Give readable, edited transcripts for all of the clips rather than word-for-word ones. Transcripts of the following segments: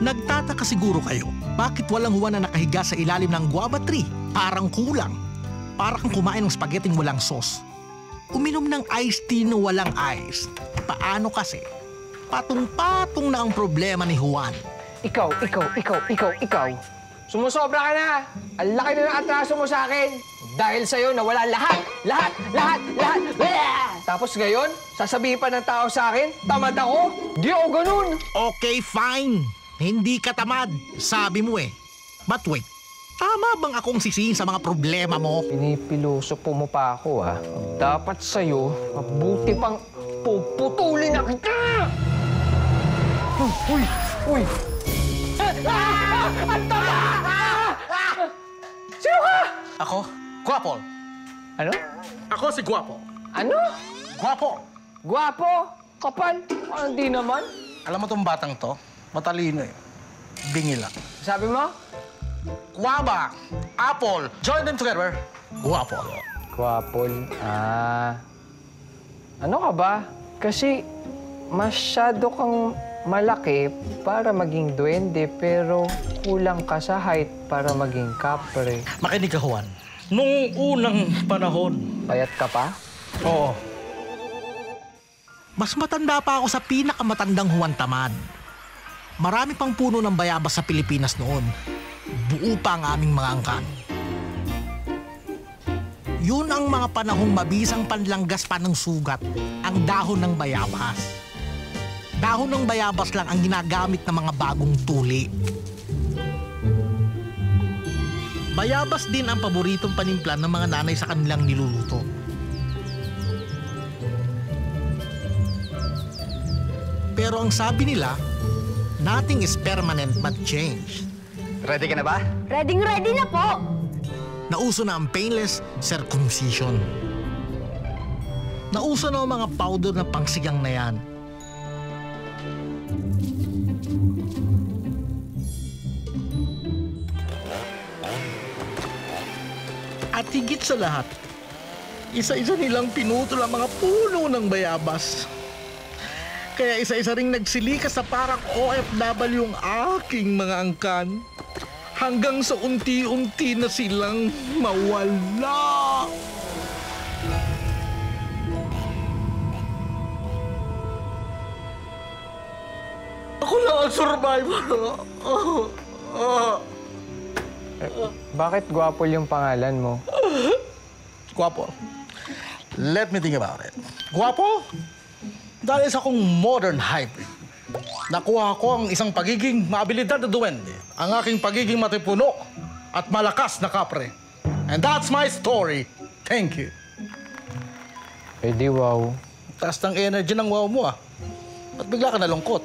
Nagtataka siguro kayo, bakit walang Juan na nakahiga sa ilalim ng guava tree? Parang kulang. Parang kumain ng spaghetti walang sauce. Uminom ng iced tea na walang ice. Paano kasi? Patong-patong na ang problema ni Juan. Ikaw. Sumusobra ka na. Ang laki na ng atraso mo sa akin. Dahil sa'yo, nawala lahat. Tapos ngayon, sasabihin pa ng tao sa akin, tamad ako? Di ako ganun. Okay, fine. Hindi ka tamad. Sabi mo eh. But wait, tama bang akong sisihin sa mga problema mo? Pinipilosopo mo pa ako, ha? Dapat sa'yo, mabuti pang puputulin na kita! Uy! Ang tama! Sino ka? Ako? Guapo. Ano? Ako si Guapo. Ano? Guapo. Gwapo? Kapal? Hindi naman. Alam mo tong batang to? Matalino eh. Bingi lang. Sabi mo? Guava, apple, join them together. Guapo. Gwapol. Ano ka ba? Kasi masyado kang malaki para maging duwende pero kulang ka sa height para maging kapre. Makinig ka, Juan. Nung unang panahon. Payat ka pa? Oo. Mas matanda pa ako sa pinakamatandang Juan Tamad. Marami pang puno ng bayabas sa Pilipinas noon. Buo pa ang aming mga angkan. Yun ang mga panahong mabisang panlanggas pa ng sugat, ang dahon ng bayabas. Dahon ng bayabas lang ang ginagamit ng mga bagong tuli. Bayabas din ang paboritong panimpla ng mga nanay sa kanilang niluluto. Pero ang sabi nila, nothing is permanent but change. Ready ka na ba? Ready na po! Nauso na ang painless circumcision. Nauso na ang mga powder na pangsigang na yan. At higit sa lahat, isa-isa nilang pinutol ang mga puno ng bayabas. Kaya isa-isa ring nagsilika sa parang OFW ang aking mga angkan. Hanggang sa unti-unti na silang mawala. Ako lang ang survivor. Bakit Gwapol yung pangalan mo? Guapo. Let me think about it. Guapo? Dahil sa akong modern hybrid. Nakuha ko ang isang pagiging maabilidad na duwende, ang aking pagiging matipuno at malakas na kapre. And that's my story. Thank you. Eh di wow. Taas ng energy ng wow mo ah. At bigla ka nalungkot.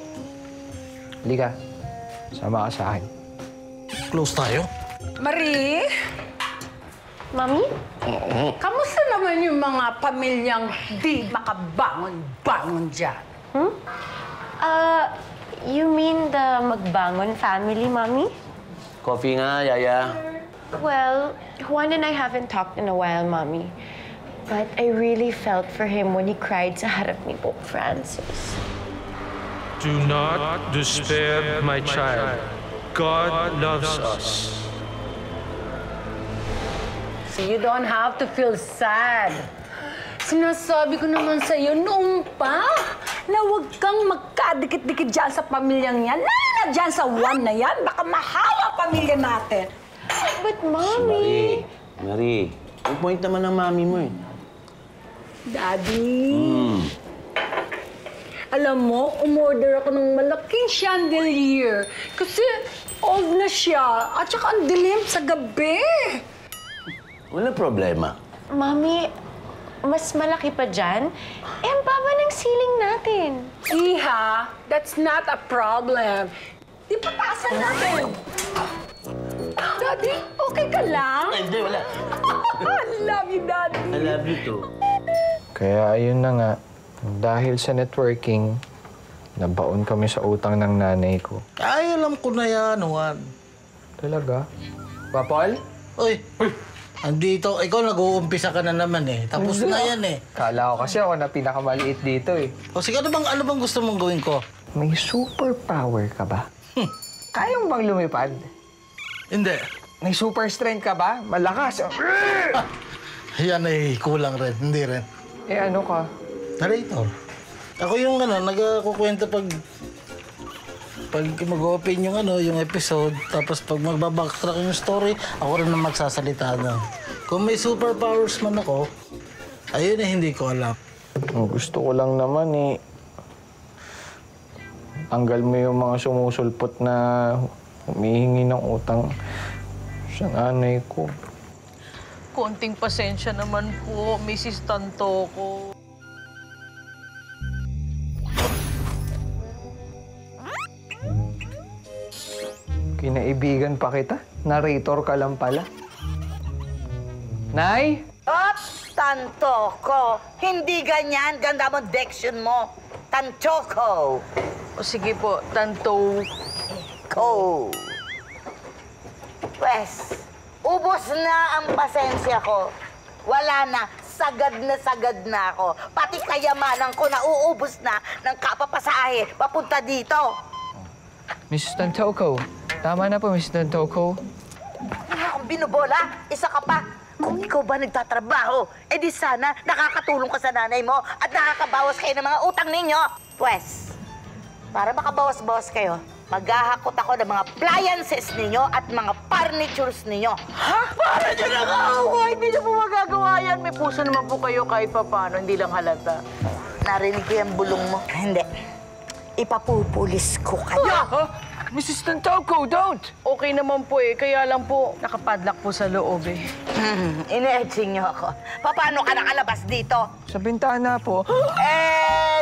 Halika. Sama ka sa akin. Close tayo. Marie? Mami? Kamusta naman yung mga pamilyang di makabangon-bangon dyan? You mean the Magbangon family, Mommy? Coffee nga, Yaya. Well, Juan and I haven't talked in a while, Mommy. But I really felt for him when he cried sa harap ni Pope Francis. Do not despair, my child. God loves us. So you don't have to feel sad. Sinasabi ko naman sa'yo noon pa na huwag kang magkadikit-dikit dyan sa pamilyang yan. Lalo na dyan sa Juan na yan. Baka mahawa pamilya natin. But, Mommy... Marie, ang point naman ng mami mo eh. Daddy, alam mo, umorder ako ng malaking chandelier. Kasi old na siya at saka ang dilim sa gabi. Walang problema. Mommy, mas malaki pa dyan? Eh, ang baba ng ceiling natin. Iha, that's not a problem. Di pa taasan natin. Daddy, okay ka lang? Hindi, wala. I love you, Daddy. I love you too. Kaya ayun na nga. Dahil sa networking, nabaon kami sa utang ng nanay ko. Ay, alam ko na yan, Juan. Talaga? Gwapol? Uy, andito, ikaw nag-uumpisa ka na naman eh. Tapos na yan eh. Kala ko kasi ako na pinakamaliit dito eh. O sige, ano bang gusto mong gawin ko? May superpower ka ba? kaya mo bang lumipad? Hindi. May super strength ka ba? Malakas. Yan ay kulang rin. Hindi rin. Eh ano ka? Narrator. Ako yung nagkukwento pag mag-open yung episode, tapos pag magbabacktrack yung story, ako rin ang magsasalita na. Kung may superpowers man ako, ayun eh, hindi ko alam. Gusto ko lang naman eh. Tanggal mo yung mga sumusulpot na humihingi ng utang sa nanay ko. Konting pasensya naman po, Mrs. Tantoco. Kinaibigan pa kita? Narrator ka lang pala. Nay? Ops, Tantoco. Hindi ganyan. Ganda mo diction mo. Tantoco. O sige po, Tanto. Ko. Pwes, ubos na ang pasensya ko. Wala na. Sagad na ako. Pati kayamanan ko nauubos na ng kapapasahe papunta dito. Mrs. Tantoco. Tama na po, Mrs. Tantoco. Wala akong binubola. Isa ka pa. Kung ikaw ba nagtatrabaho, di sana nakakatulong ka sa nanay mo at nakakabawas kayo ng mga utang ninyo. Pwes, para makabawas-bawas kayo, maghahakot ako ng mga appliances ninyo at mga furnitures ninyo. Ha? Para nyo nakakawa! Hindi nyo po magagawa yan. May puso naman po kayo kahit papano, hindi lang halata. Narinig ko yung bulong mo. Hindi. Ipapupulis ko kayo. Huh? Mrs. Tantoco, don't! Okay naman po eh, kaya lang po nakapadlock po sa loob eh. Ine-edging niyo ako. Paano ka nakalabas dito? Sa bintana po.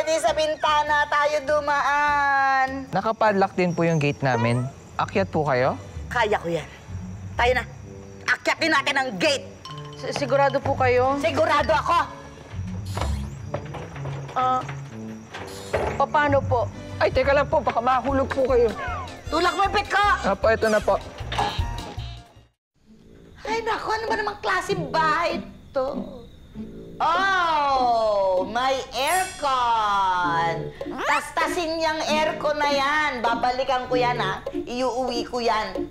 Di sa bintana tayo dumaan. Nakapadlock din po yung gate namin. Akyat po kayo? Kaya ko yan. Tayo na. Akyatin natin ang gate. Sigurado po kayo? Sigurado ako. Paano po? Ay, teka lang po, baka mahulog po kayo. Tulak mo yung pit ko! Apo, ito na po. Ay, naku, ano ba namang klaseng bahay ito? Oh, may aircon! Tas-tasin niyang aircon na yan. Babalikan ko yan, ha? Iuuwi ko yan.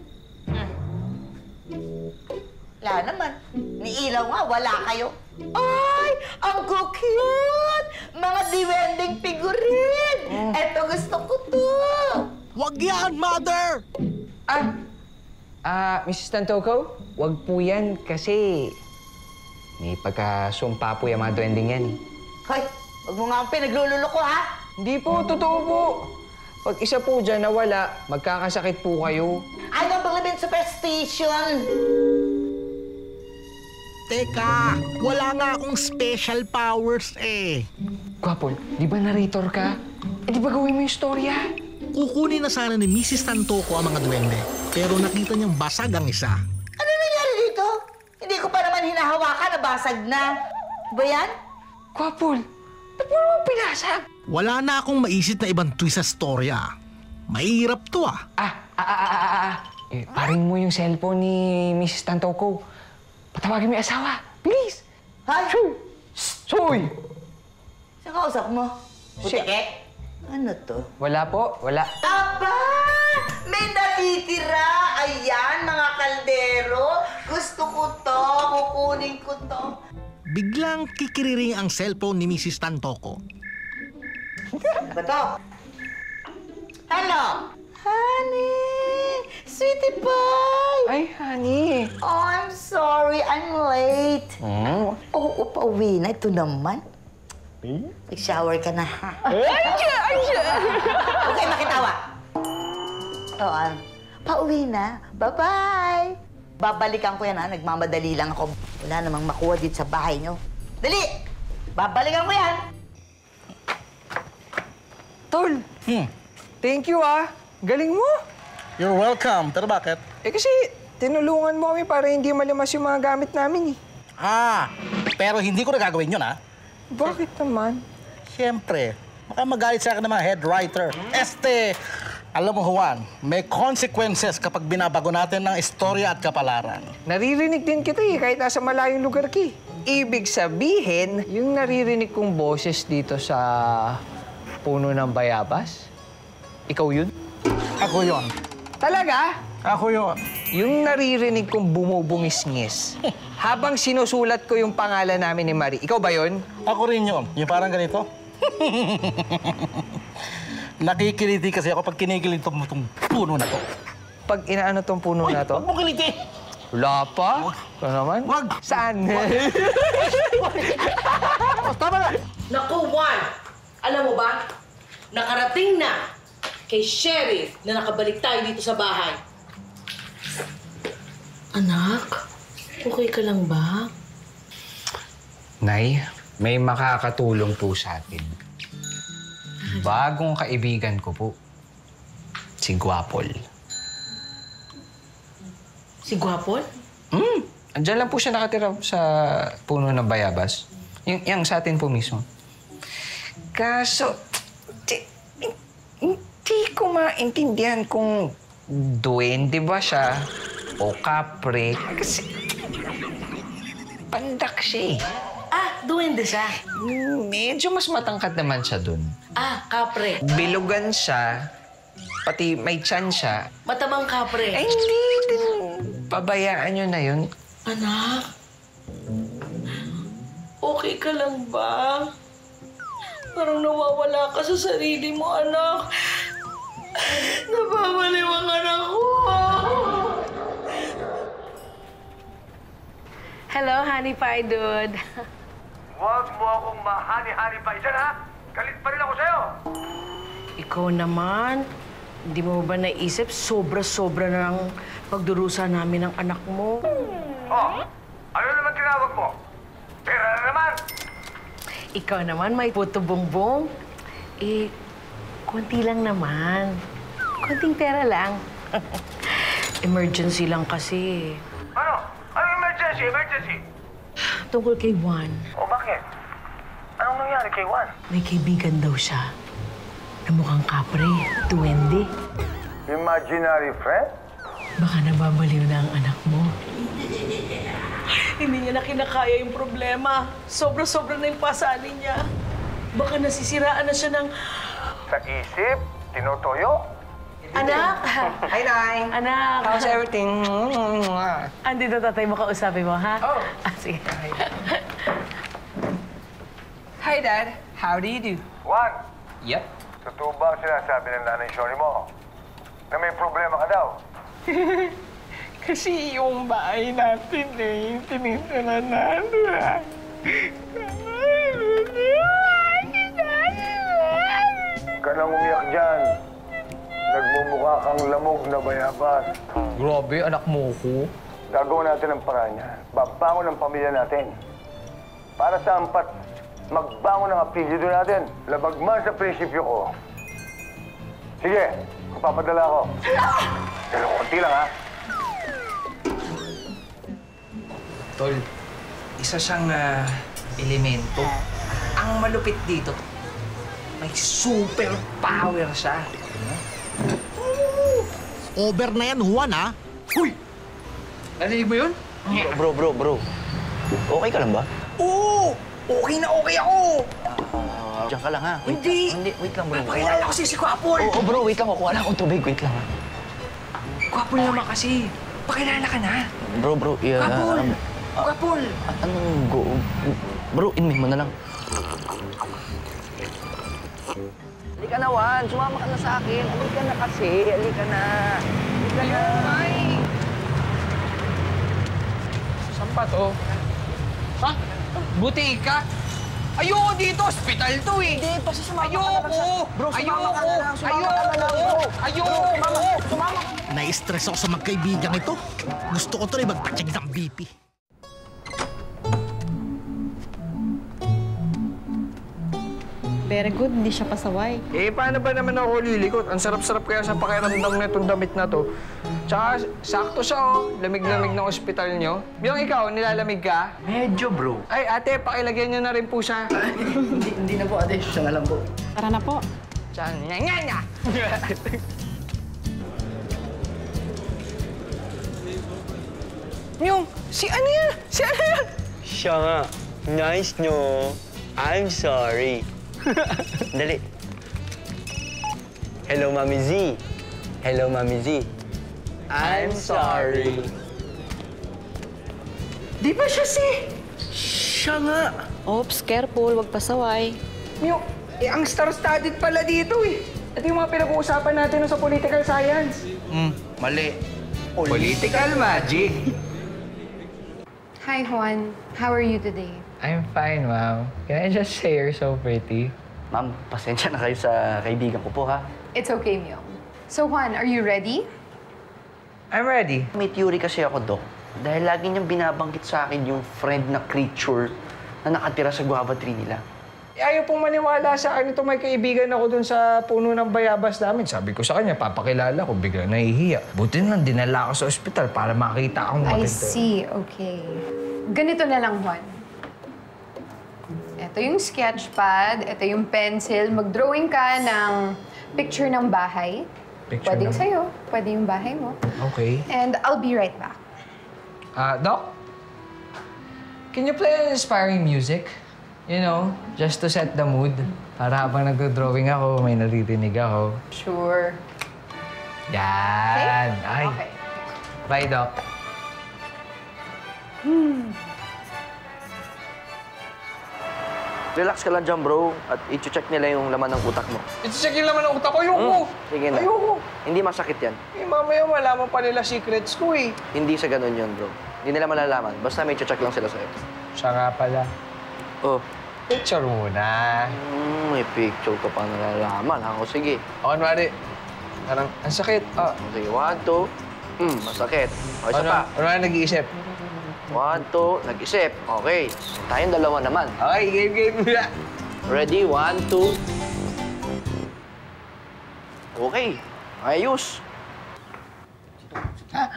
Wala naman. Ni ilaw nga, wala kayo. Ay, ang cute! Mga diwending figurin! Eto, gusto ko to! Wag yan, mother! Mrs. Tantoco, wag po yan kasi may pagkasumpa po yung mga duwending yan. Hoy, huwag mo nga ang pinaglululoko, ha? Hindi po, totoo po. Pag isa po dyan nawala, magkakasakit po kayo. I don't believe in superstition. Teka, wala nga akong special powers eh. Gwapol, di ba narrator ka? Eh, di ba gawin mo yung storya? Kukunin na sana ni Mrs. Tantoco ang mga duwende, pero nakita niyang basag ang isa. Ano nangyari dito? Hindi ko pa naman hinahawakan, nabasag na. Ba yan? Gwapol, ba't mo naman pinasag? Wala na akong maisip na ibang twist sa storya. Mahirap to ah. Eh, paring mo yung cellphone ni Mrs. Tantoco. Patawagin mo yung asawa. Bilis! Hay! Soy! Saan kausap mo? Butike? Ano to? Wala po, wala. Aba! May natitira! Ayan, mga kaldero! Gusto ko to! Kukunin ko to! Biglang kikiriring ang cellphone ni Mrs. Tantoco. Ano ba to? Hello! Honey! Sweetie pie! Ay, honey. Oh, I'm sorry. I'm late. Oo, pauwi na. Ito naman. Mag-shower ka na, ha? Okay, makitawa. Oo, pauwi na. Bye-bye. Babalikan ko yan, ha? Nagmamadali lang ako. Wala namang makuha dito sa bahay nyo. Dali! Babalikan ko yan. Tol, thank you Galing mo. You're welcome. Pero bakit? Eh kasi tinulungan mo kami para hindi malimas yung mga gamit namin eh. Pero hindi ko na gagawin yun ah. Bakit naman? Siyempre, baka magalit sa akin ng mga head writer. Alam mo Juan, may consequences kapag binabago natin ng istorya at kapalaran. Naririnig din kita eh, kahit nasa malayong lugar ka eh. Ibig sabihin, yung naririnig kong boses dito sa puno ng bayabas, ikaw yun? Ako yon. Talaga? Ako yun. Yung naririnig kong bumubungis-ngis, habang sinusulat ko yung pangalan namin ni Marie, ikaw ba yun? Ako rin yun. Yung parang ganito. Nakikiliti kasi ako pag kinikilig itong puno na to. Pag inaano tong puno na to? Huwag mo kiliti! Wala pa? Ito naman? Wag! Saan? Tama na! Naku, Juan! Alam mo ba, nakarating na kay Sheriff na nakabalik tayo dito sa bahay. Anak, okay ka lang ba? Nay, may makakatulong po sa atin. Bagong kaibigan ko po. Si Guapol. Si Guapol? Andiyan lang po siya nakatira sa puno ng bayabas. Yung sa atin po mismo. Kaso, hindi ko maintindihan kung duwende ba siya o kapre. Kasi pandak siya eh. Ah, duwende siya. Medyo mas matangkad naman siya dun. Ah, kapre. Bilugan siya, pati may tiyan siya. Matamang kapre. Ay, hindi din. Pabayaan nyo na yun. Anak, okay ka lang ba? Parang nawawala ka sa sarili mo, anak. Nababaliwangan ako. Hello, honey pie dude. Huwag mo akong mahani-hani pa. Diyan, ha? Galit pa rin ako sa'yo. Ikaw naman, hindi mo ba naisip sobra-sobra na ang pagdurusa namin ng anak mo? Oh, ano naman tinawag mo? Pera na naman. Ikaw naman may puto bongbong. Eh, konti lang naman. Konting pera lang. Emergency lang kasi. Ano? Ano emergency? Emergency? Tungkol kay Juan, O bakit? Anong nangyari kay Juan? may kaibigan daw siya na mukhang kapre, duwende. Imaginary friend? Baka nababaliw na ang anak mo. Hindi niya na kinakaya yung problema. Sobra-sobra na yung pasanin niya. Baka nasisiraan na siya ng... Sa isip? Tinutoyo? Anak! Hi, Nay! Anak! How's everything? Andito tatay mo, kausapin mo, ha? Oh. Ah, sige. Hi, Dad. How do you do? Juan, Yep. totoo ba ang sinasabi ng nanay Shori mo? Na may problema ka daw? Kasi yung bahay natin eh, tinitira natin. Huwag ka nang umiyak dyan. Nagmumukha kang lamog na bayabas. Grabe, anak mo ko. Gagawin natin ang paraan niyan. Babangon ang pamilya natin. Para sa ampat, magbangon ang apelyido natin. Labag man sa prinsipyo ko. Sige, papadala ako. Pero konti lang, ha? Tol, isa siyang elemento. Ang malupit dito, may super power siya. Over na yan, Juan, ha? Uy! Narinig mo yun? Bro. Okay ka lang ba? Oo! Okay na okay ako! Diyan ka lang, ha? Hindi! Wait lang, bro. Pakilala ko si Kwapol! Oo, bro, wait lang. Kukuha lang akong tubig. Wait lang, ha? Kwapol naman kasi. Pakilala ka na. Bro, yeah. Kwapol! Kwapol! Anong go? Bro, inmin mo na lang. Halika na, Juan. Sumama ka na sa akin. Halika na kasi. Halika na. Halika na. Ay! Saan pa to? Ha? Butika? Ayoko dito! Hospital to eh! Hindi, basta sumama ka na lang sa... Bro, sumama ka na lang. Ayoko! Na-stress ako sa magkaibigan ito. Gusto ko tuloy magpacheck ng BP. Very good, hindi siya pasaway. Eh, paano ba naman ako lilikot? Ang sarap-sarap kaya sa pakiramdam na itong damit na to. Tsaka, sakto siya, oh. Lamig-lamig ng ospital nyo. Yung ikaw, nilalamig ka? Medyo, bro. Ay, ate, pakilagyan nyo na rin po siya. Hindi na po, ate. Siya na lang po. Tara na po. Tsaka, nya-nya-nya! Yung, si ano yan? Si ano yan? Siya nga. Nice, no? I'm sorry. Dali. Hello, Mami Z. Hello, Mami Z. I'm sorry. Di ba siya Siya nga. Oops, careful, wag pasaway. Mio, ang star-studded pala dito eh. Ito yung mga pinag-uusapan natin sa political science. Mali. Political magic. Hi, Juan. How are you today? I'm fine, ma'am. Can I just say you're so pretty? Ma'am, pasensya na kayo sa kaibigan ko po, ha? It's okay, Myung. So, Juan, are you ready? I'm ready. May theory kasi ako, Dok. Dahil lagi niyang binabanggit sa akin yung friend na creature na nakatira sa guava tree nila. Ayaw pong maniwala sa akin ito. May kaibigan ako dun sa puno ng bayabas namin. Sabi ko sa kanya, papakilala ko. Bigla nahihiya. Buti lang, dinala ako sa ospital para makita akong I maganda. see. Okay. Ganito na lang, Juan. Ito yung sketch pad, ito yung pencil. Mag-drawing ka ng picture ng bahay. Pwedeng sa'yo, pwede yung bahay mo. Okay. And I'll be right back. Doc? Can you play an inspiring music? You know, just to set the mood. Para habang nagdo-drawing ako, may naririnig ako. Sure. Yan. Okay? Ay. Okay. Bye, Doc. Relax ka lang dyan, bro. At i-check nila yung laman ng utak mo. I-check yung laman ng utak ko. Ayoko. Sige na. Ayoko. Hindi masakit yan. Eh, mamaya malaman pa nila secrets ko eh. Hindi sa ganun yun, bro. Hindi nila malalaman. Basta may check lang sila sa'yo. Siya nga pala. Oh. Picture muna. May picture ka pa nalalaman. Ako, sige. O, kunwari. Parang, ang sakit. Sige, 1, 2. Masakit. O, isa pa. Kunwari nag-iisip. 1, 2. Nag-isip. Okay. Tayong dalawa naman. Okay, game muna. Ready? 1, 2. Okay. Ayos.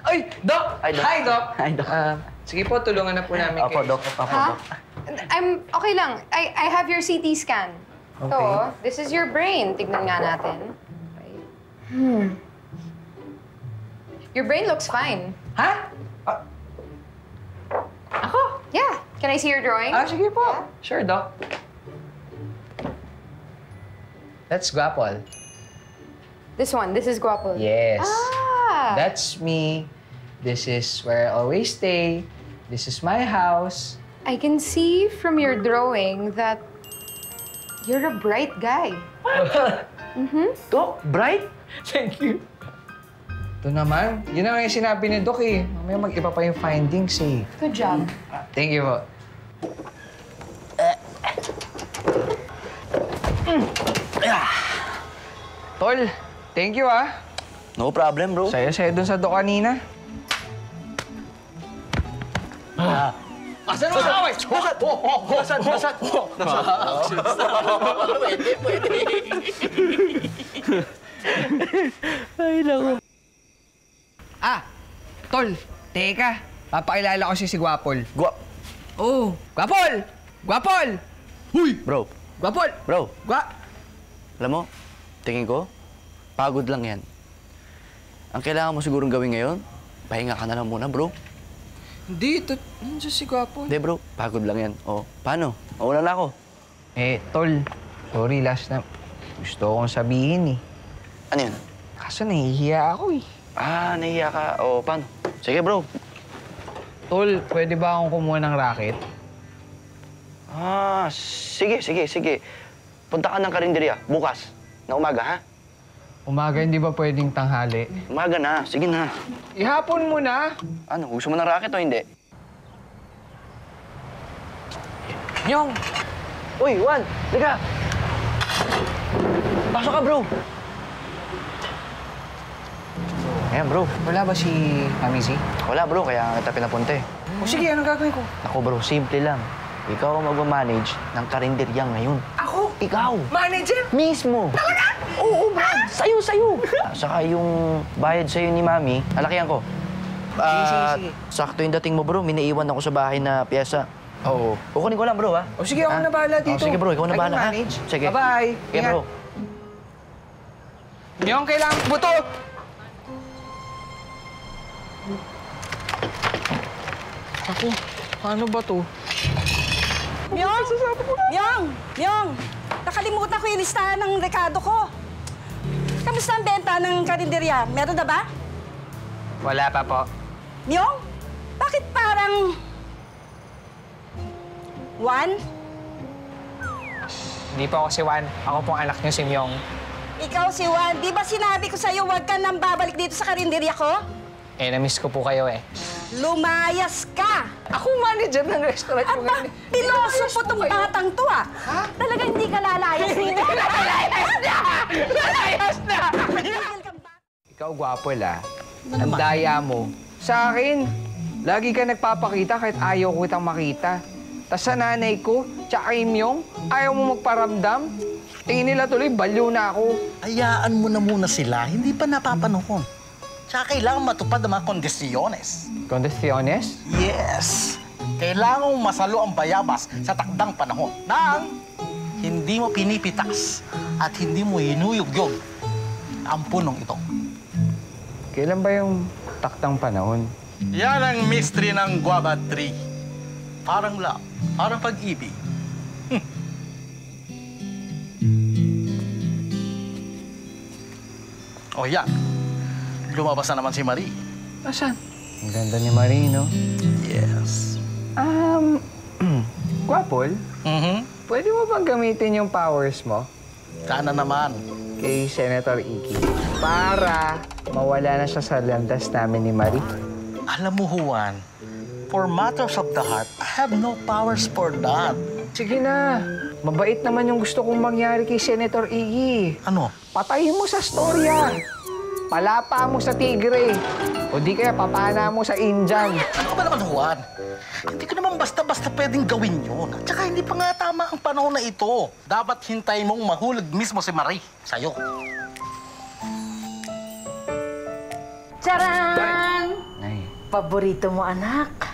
Ay, Doc! Hi, Doc. Hi, Doc! Hi, Doc. Sige po, tulungan na po namin Opo, kayo. Doc. Opo, Ha? Doc. I'm okay lang. I have your CT scan. Okay. So, this is your brain. Tignan nga natin. Your brain looks fine. Ha? Ako? Yeah. Can I see your drawing? Sige po. Sure, Doc. That's Guapol. This one. This is Guapo. Yes. Ah! That's me. This is where I always stay. This is my house. I can see from your drawing that you're a bright guy. Doc, bright? Thank you. Ito naman. Yun naman yung sinabi ni Doc eh. Mamaya mag-iba pa yung findings eh. Good job. Thank you po. Tol, thank you ah. No problem, bro. Saya-saya dun sa Doc kanina. Asan ang away? Nasaan? Pwede. Ay, naku. Tol, teka. Papakilala ko si Guapol. Oh, Guapol! Guapol! Huy! Bro, Guapol! bro. Alam mo, tingin ko, pagod lang yan. Ang kailangan mo sigurong gawin ngayon, pahinga ka na lang muna, bro. Hindi, nandiyan si Guapol. Hindi, bro. Pagod lang yan. O, paano? Mauna na ako. Tol. Sorry, last na. Gusto kong sabihin eh. Ano yan? Kaso nahihiya ako eh. Nahiya ka. O, paano? Sige, bro. Tol, pwede ba akong kumuha ng racket? Sige. Punta ka ng karinderya, bukas, na umaga, ha? Umaga, hindi ba pwedeng tanghali? Umaga na. Sige na. Ihapon mo na. Ano, gusto mo ng racket o hindi? Nyong! Uy, Juan! Liga! Pasok ka, bro! Ayan, bro. Wala ba si Mami Z? Wala, bro. Kaya kita pinapunta eh. O sige, anong gagawin ko? Ako, bro, simple lang. Ikaw ang mag-manage ng karinderya ngayon. Ako? Ikaw! Manager? Mismo! Talaga? Oo, bro! Sa'yo! Saka yung bayad sa'yo ni Mami, alakihan ko. Sige. Sakto yung dating mo, bro. May naiwan ako sa bahay na pyesa. Oo. Kukunin ko lang, bro, ha? O sige, ako na bahala dito. Sige, bro. Ikaw na bahala, ha? manage. Sige. Bye-bye. Sige, bro. Nyong, kailangan buto! Ako, paano ba to? Myong! Nakalimutan ko yung listahan ng rekado ko. Kamusta ang benta ng karinderya? Meron na ba? Wala pa po. Myong, bakit parang... Juan? Hindi po ako si Juan. Ako pong anak niyo si Myong. Ikaw si Juan. Di ba sinabi ko sa'yo huwag ka nang babalik dito sa karinderya ko? Eh, na-miss ko po kayo eh. Lumayas ka! Ako manager ng restaurant. Aba, pinoso po tong batang to ah. Ha? Talagang hindi ka lalayas dito. Lalayas na! Lalayas na! Ikaw, gwapo la. Ang daya mo. Sa akin, lagi ka nagpapakita kahit ayaw ko kitang makita. Tapos sa nanay ko, tsaka kay Myong, ayaw mo magparamdam. Tingin nila tuloy, baliw na ako. Hayaan mo na muna sila, hindi pa napapanahon. Tsaka kailangan matupad ang mga kondisyones. Kondisyones? Yes! Kailangan mong masalo ang bayabas sa takdang panahon nang hindi mo pinipitas at hindi mo hinuyugyog ang punong ito. Kailan ba yung taktang panahon? Yan ang mystery ng guava tree. Parang love, parang pag-ibig. Oh, yan. Lumabas na naman si Marie. Asan? Ang ganda ni Marie, no? Yes. Gwapol? Pwede mo bang gamitin yung powers mo? Sana naman. Kay Senator Iggy. Para mawala na siya sa landas namin ni Marie. Alam mo, Juan, for matters of the heart, I have no powers for that. Sige na. Mabait naman yung gusto kong mangyari kay Senator Iggy. Ano? Patayin mo sa storya. Palapa mo sa tigre. O di kaya papana mo sa Indian. Ano ka ba naman, Juan? Hindi ko naman basta-basta pwedeng gawin yun. At saka hindi pa nga tama ang panahon na ito. Dapat hintayin mong mahulog mismo si Marie sa'yo. Charan! Nay. Paborito mo, anak.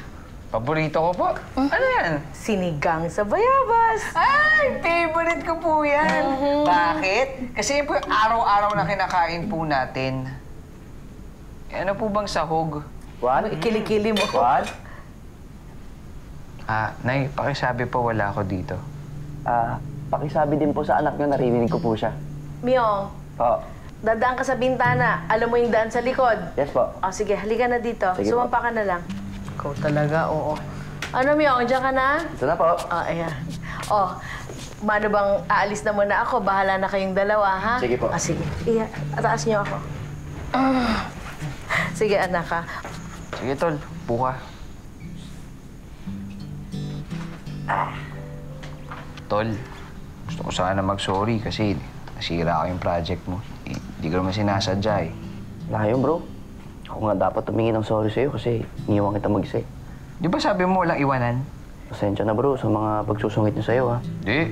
Paborito ko po. Ano yan? Sinigang sa bayabas. Ay, favorite ko po yan. Bakit? Kasi yun po yung araw-araw na kinakain po natin. Eh, ano po bang sahog? Juan? Ikili-kili mo. Juan? Nay, pakisabi po wala ako dito. Pakisabi din po sa anak niyo, naririnig ko po siya. Myong, Po. dadaan ka sa bintana. Alam mo yung daan sa likod. Yes po. O, sige, halika na dito. Sige Sumampa ka na lang. Ikaw talaga, oo. Ano, Myong? Diyan ka na? Ito na po. Ayan. O, mano bang aalis na muna ako? Bahala na kayong dalawa, ha? Sige po. Sige. Iya, ataas niyo ako. Sige, anak, ha? Sige, Tol. Buka. Tol, gusto ko sana mag-sorry kasi nasira ko yung project mo. Hindi ko naman sinasadya eh. Layo, bro. Ako nga dapat tumingin ng sorry sa'yo kasi iniwan kita mag-isa. Di ba sabi mo walang iwanan? Pasensya na, bro, sa mga pagsusungit niyo sa'yo, ha? Di.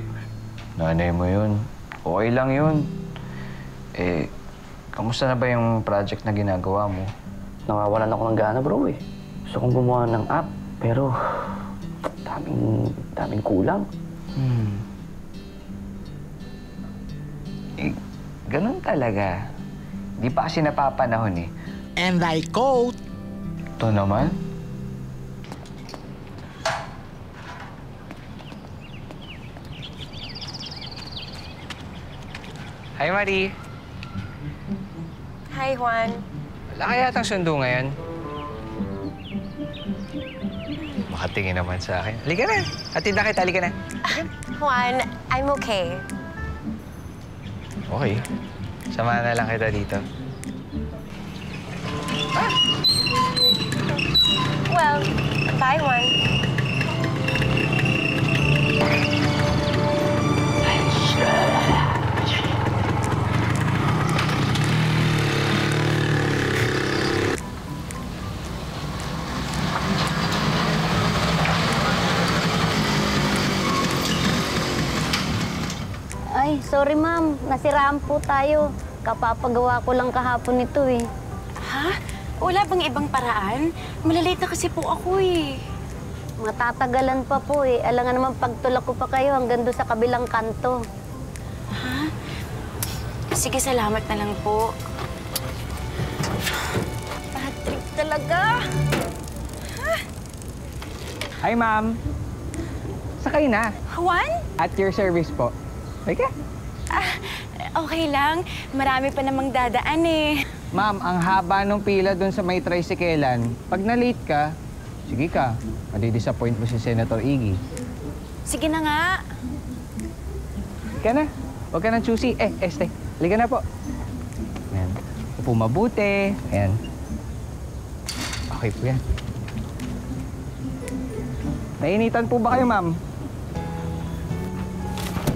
Nanay mo yun. Okay lang yun. Eh, kamusta na ba yung project na ginagawa mo? Nawawalan ako ng gana, bro, eh. Gusto kong gumawa ng app, pero daming kulang. Eh, ganun talaga. Di pa kasi napapanahon eh. And I quote, Ito naman? Hi, Marie. Hi, Juan. Wala kaya yatang sundo ngayon? Makatingin naman sa akin. Halika na. Hatid na kita. Halika na. Juan, I'm okay. Okay. Samahan na lang kita dito. Well, bye, Juan. Ay, sorry ma'am. Nasiraan po tayo. Kapapagawa ko lang kahapon ito eh. Ha? Wala bang ibang paraan? Malalate na kasi po ako eh. Matatagalan pa po eh. Alangan naman pagtulak ko pa kayo hanggang doon sa kabilang kanto. Ha? Sige, salamat na lang po. Bad trip talaga. Ha? Hi, ma'am. Sakay na. Juan? At your service po. Okay? Okay lang. Marami pa namang dadaan eh. Ma'am, ang haba ng pila doon sa may tricyclean. Pag na-late ka, sige ka, madi-disappoint mo si Senator Iggy. Sige na nga. Ka na. Huwag ka nang choosy. Este, halika na po. Ayan. Upo mabuti. Ayan. Okay po yan. Nainitan po ba kayo, ma'am?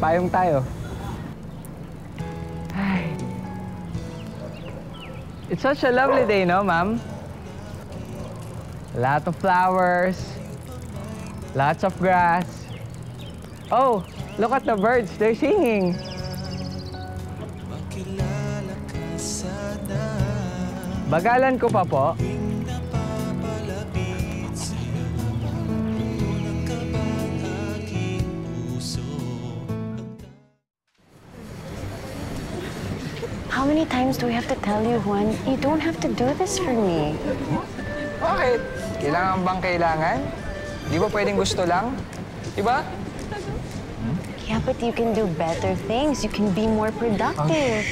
Payong tayo. Ay. It's such a lovely day, no, ma'am? Lot of flowers. Lots of grass. Oh, look at the birds. They're singing. Bagalan ko pa po. How many times do we have to tell you, Juan? You don't have to do this for me. Bakit? Kailangan bang kailangan? Di ba pwedeng gusto lang? Diba? Yeah, but you can do better things. You can be more productive.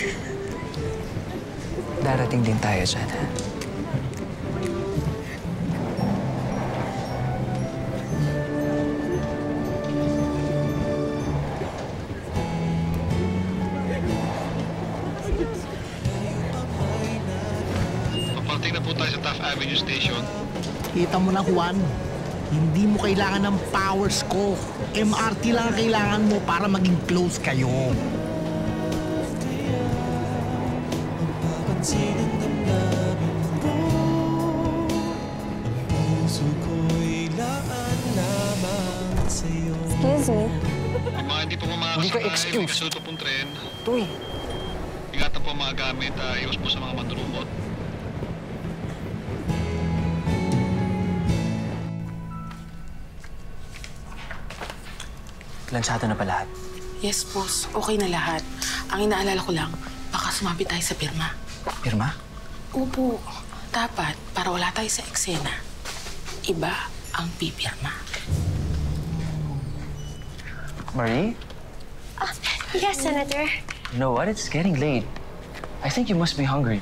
Darating din tayo dyan, ha? Papating na po tayo sa Taft Avenue Station. Kita mo na, Juan. Hindi mo kailangan ng powers ko. MRT lang ang kailangan mo para maging close kayo. Excuse me. Yung mga hindi po mamakasakay, may kasuto pong tren. Tuy. Ingatan po ang mga gamit, iwas po sa mga mandurukot. Lansado na pa lahat. Yes, boss. Okay na lahat. Ang inaalala ko lang, baka sumabi tayo sa pirma. Pirma? Opo. Dapat, para wala tayo sa eksena, iba ang pipirma. Marie? Yes, Senator. You know what? It's getting late. I think you must be hungry.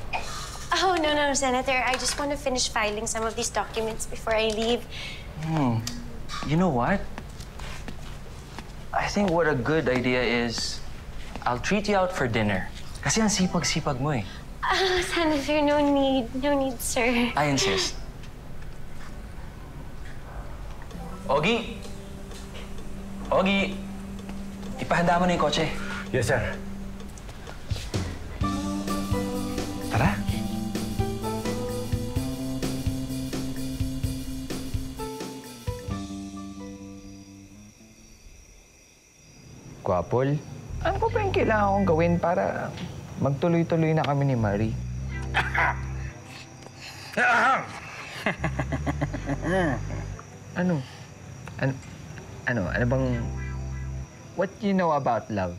Oh, no, Senator. I just want to finish filing some of these documents before I leave. You know what? I think what a good idea is, I'll treat you out for dinner. Kasi ang sipag-sipag mo eh. Senator, no need. No need, sir. I insist. Ogie! Ogie! Ipahanda mo na yung kotse. Yes, sir. Tara. Gwapol, ano pa ba yung kailangan kong gawin para magtuloy-tuloy na kami ni Marie? Ano? Ano bang... What do you know about love?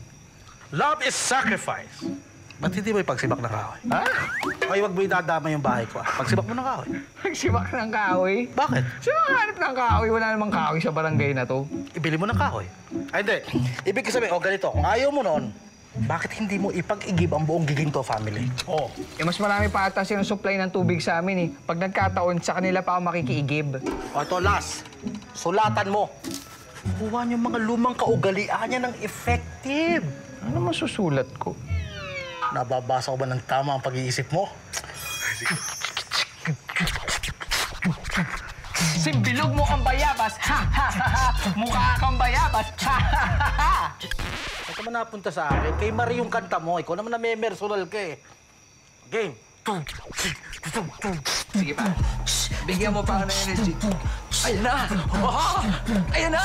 Love is sacrifice. Ba't hindi mo ipagsibak ng kahoy? Ha? Ay, wag mo idadama yung bahay ko. Pagsibak mo ng kahoy. Pagsibak ng kahoy? Bakit? Sino hanap ng kahoy? Wala namang kahoy sa barangay na to. Ibili mo ng kahoy. Ay, hindi. Ibig sabihin, ganito. Kung ayaw mo noon, bakit hindi mo ipag-igib ang buong Giginto family? Oh. Mas marami pa ata sinusupply ng tubig sa amin eh. Pag nagkataon, sa kanila pa ako makikiigib. O, ito, last. Sulatan mo. Kuha niyo mga lumang kaugalian niya ng effective. Ano masusulat ko? Nababasa ko ba ng tama ang pag-iisip mo? Simbilog mo ang bayabas! Ha, ha, ha, ha! Mukha kang bayabas! Ha, ha, ha, ha! Ba't naman napunta sa akin? Kay Marie yung kanta mo. Ikaw naman na-memersonal ka eh. Game. Sige pa. Bigyan mo pa ako ng energy. Ayan na! Oh! Ayan na!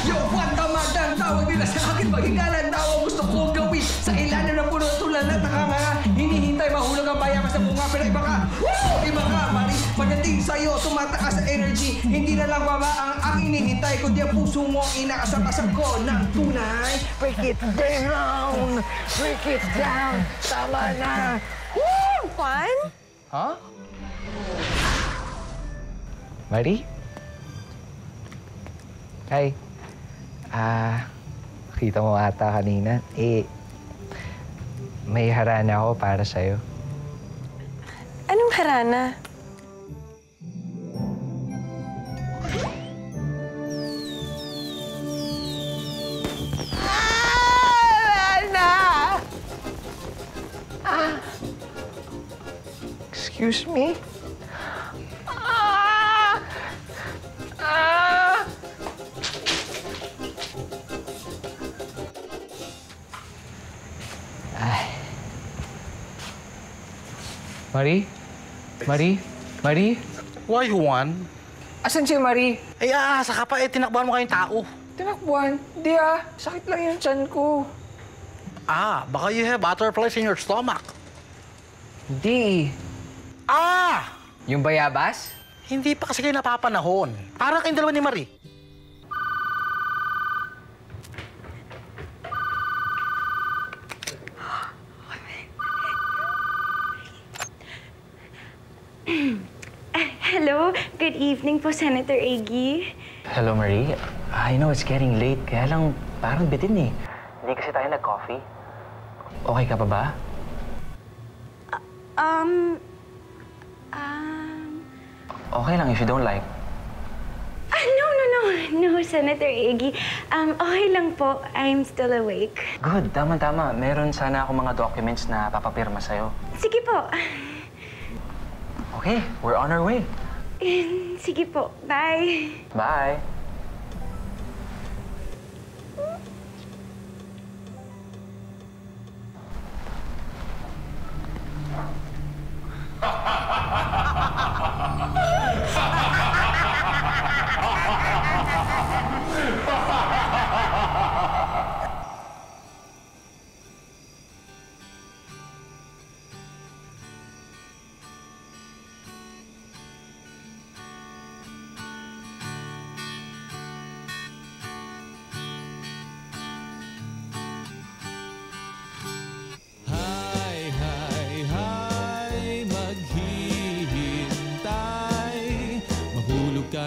Yo, buwan tamadang tawag nila sa akin. Maghigalan daw ang gusto kong gawin. Sa ilalim ng puno tulad at nakanganga. Hinihintay mahulog ang bayabas sa bunga. Pero iba ka! Woo! Iba ka, Marie. Pagdating sa'yo, tumataas sa energy. Hindi na lang baba ang aking hinihintay. Kundi ang puso mo ang inaasap-asap ko ng tunay. Break it down! Break it down! Tama na! Woo! Juan? Huh? Marie? Hi. Kita mo ata kanina. May harana ako para sa'yo. harana. Excuse me? Marie? Marie? Marie? Why, Juan? Asan si Marie? Ay, aasa ka pa. Tinakbuhan mo kayong tao. Tinakbuhan? Di sakit lang yung tiyan ko. Baka you have butterflies in your stomach. Hindi. Yung bayabas? Hindi pa kasi kayo napapanahon. Parang kayong dalawa ni Marie. Hello, good evening po, Senator Iggy. Hello, Marie. I know it's getting late, kaya lang parang bitin eh. Hindi kasi tayo nag-coffee. Okay ka pa ba? Okay lang if you don't like. No, Senator Iggy. Okay lang po. I'm still awake. Good, tama-tama. Meron sana ako mga documents na papapirma sa'yo. Sige po. Okay, we're on our way. Sige po. Bye. Bye.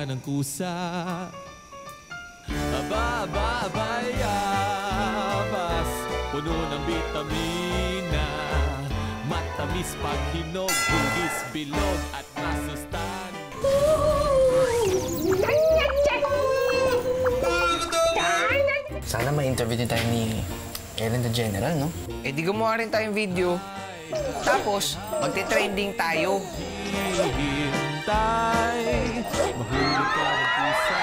Ng kusa bayabas puno ng bitamina, matamis pag hinog, hugis, bilog at masustan. Sana ma-interview din tayo ni Ellen DeGeneres, no? Eh di gumawa rin tayong video. Tapos, magte-trending tayo. Mahulog ka ng pusa.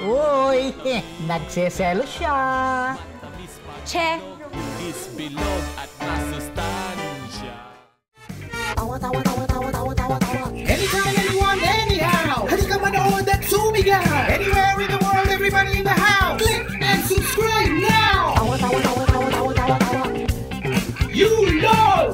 Uy, nagseselo siya. Che. Bilog at masustansya. Anytime, anyone, anyhow. Halika manood at sumigaw. Anywhere in the world, everybody in the house. Click and subscribe now. You know.